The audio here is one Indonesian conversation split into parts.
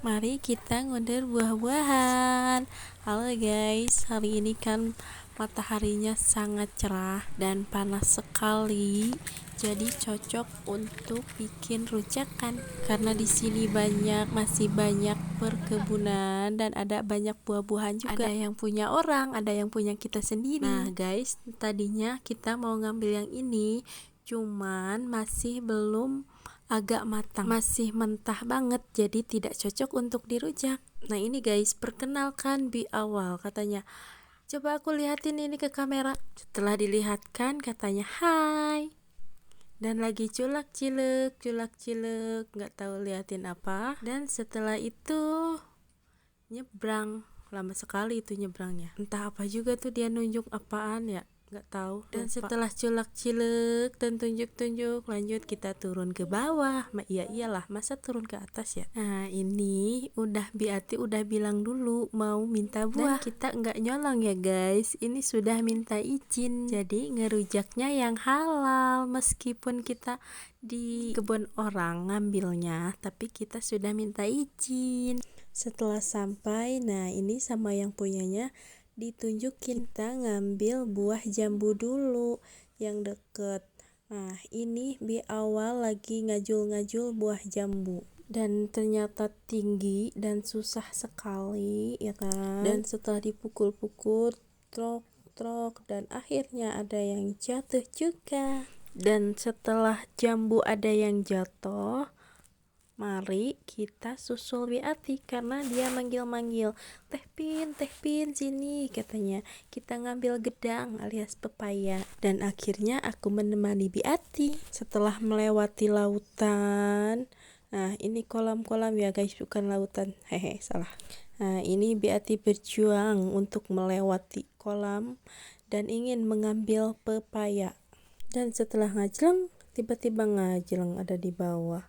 Mari kita ngonder buah-buahan. Halo guys, hari ini kan mataharinya sangat cerah dan panas sekali. Jadi cocok untuk bikin rujakan karena di sini masih banyak perkebunan dan ada banyak buah-buahan juga. Ada yang punya orang, ada yang punya kita sendiri. Nah guys, tadinya kita mau ngambil yang ini, cuman masih belum agak matang, masih mentah banget, jadi tidak cocok untuk dirujak. Nah ini guys, perkenalkan Bi Awal, katanya coba aku lihatin ini ke kamera. Setelah dilihatkan katanya hai, dan lagi culak-cilek nggak tahu liatin apa. Dan setelah itu nyebrang, lama sekali itu nyebrangnya, entah apa juga tuh dia nunjuk apaan ya, nggak tahu. Dan setelah culak-cilek dan tunjuk-tunjuk, lanjut kita turun ke bawah. Iyalah, masa turun ke atas ya. Nah ini udah Biati udah bilang dulu mau minta buah, dan kita nggak nyolong ya guys, ini sudah minta izin, jadi ngerujaknya yang halal. Meskipun kita di kebun orang ngambilnya, tapi kita sudah minta izin. Setelah sampai, nah ini sama yang punyanya ditunjukin, kita ngambil buah jambu dulu yang deket. Nah ini Bi Awal lagi ngajul-ngajul buah jambu, dan ternyata tinggi dan susah sekali ya kan. Dan setelah dipukul-pukul trok dan akhirnya ada yang jatuh juga. Dan setelah jambu ada yang jatuh, mari kita susul Biati karena dia manggil-manggil, Teh Pin sini, katanya kita ngambil gedang alias pepaya. Dan akhirnya aku menemani Biati setelah melewati lautan. Nah ini kolam-kolam ya guys, bukan lautan, salah. Nah ini Biati berjuang untuk melewati kolam dan ingin mengambil pepaya. Dan setelah ngajleng, tiba-tiba ngajleng ada di bawah.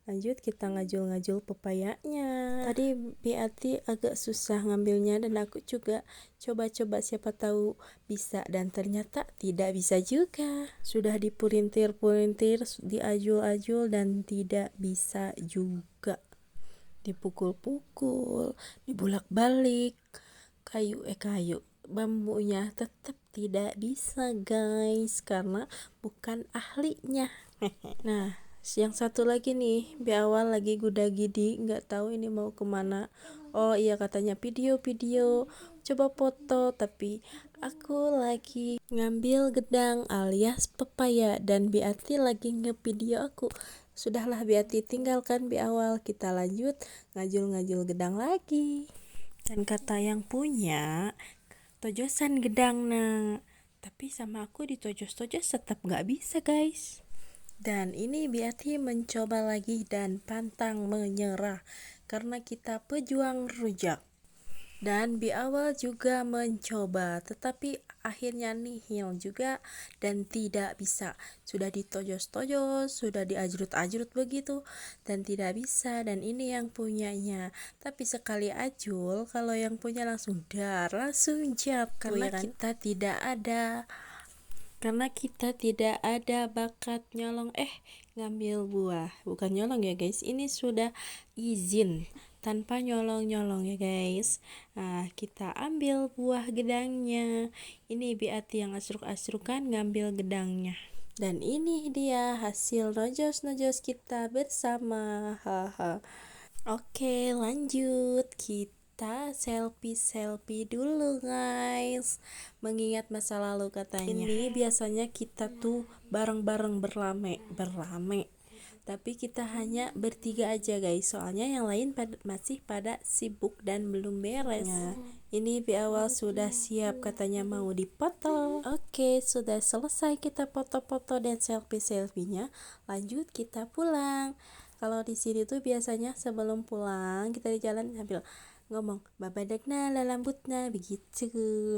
Lanjut kita ngajul-ngajul pepayanya. Tadi Biati agak susah ngambilnya dan aku juga coba-coba, siapa tahu bisa, dan ternyata tidak bisa juga. Sudah dipurintir-purintir, diajul-ajul dan tidak bisa juga. Dipukul-pukul, dibulak-balik, kayu bambunya tetap tidak bisa guys karena bukan ahlinya. Nah yang satu lagi nih, Bi Awal lagi guda-gidi, nggak tahu ini mau kemana. Oh iya, katanya video coba foto, tapi aku lagi ngambil gedang alias pepaya dan Biati lagi ngevideo aku. Sudahlah Biati, tinggalkan Bi Awal, kita lanjut ngajul-ngajul gedang lagi. Dan kata yang punya, tojosan gedang nah, tapi sama aku ditojos-tojos tetap nggak bisa guys. Dan ini Biati mencoba lagi dan pantang menyerah karena kita pejuang rujak. Dan Bi Awal juga mencoba, tetapi akhirnya nihil juga dan tidak bisa. Sudah ditojos-tojos, sudah diajrut-ajrut begitu dan tidak bisa. Dan ini yang punyanya, tapi sekali ajul kalau yang punya langsung langsung jab, karena kita tidak ada bakat nyolong ngambil buah. Bukan nyolong ya guys, ini sudah izin tanpa nyolong-nyolong ya guys. Nah kita ambil buah gedangnya. Ini Biati yang asruk-asrukan ngambil gedangnya. Dan ini dia hasil nojos-nojos kita bersama. Oke, lanjut kita selfie dulu guys, mengingat masa lalu katanya. Ini biasanya kita tuh bareng-bareng berame, tapi kita hanya bertiga aja guys, soalnya yang lain masih pada sibuk dan belum beres. Ini Bi Awal sudah siap, katanya mau dipoto. Oke, sudah selesai kita foto-foto dan selfie-nya. Lanjut kita pulang. Kalau di sini tuh biasanya sebelum pulang kita di jalan sambil ngomong babadagna lalambutna begitu.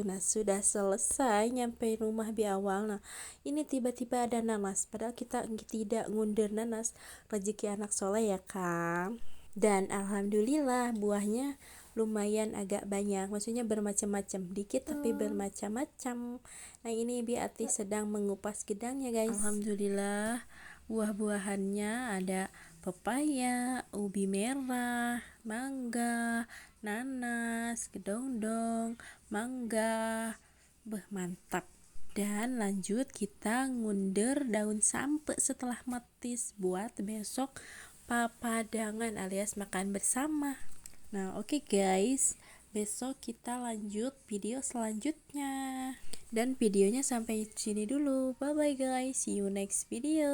Nah sudah selesai nyampe rumah Bi Awal. Nah ini tiba-tiba ada nanas, padahal kita tidak ngundur nanas, rezeki anak soleh ya kan. Dan alhamdulillah buahnya lumayan agak banyak, maksudnya bermacam-macam, dikit tapi bermacam-macam. Nah ini Biati sedang mengupas gedangnya guys. Alhamdulillah buah-buahannya ada pepaya, ubi merah, mangga, nanas, kedongdong, mangga. Beh, mantap. Dan lanjut kita ngunder daun sampe setelah metis buat besok papadangan alias makan bersama. Nah, oke guys, besok kita lanjut video selanjutnya. Dan videonya sampai sini dulu. Bye bye guys, see you next video.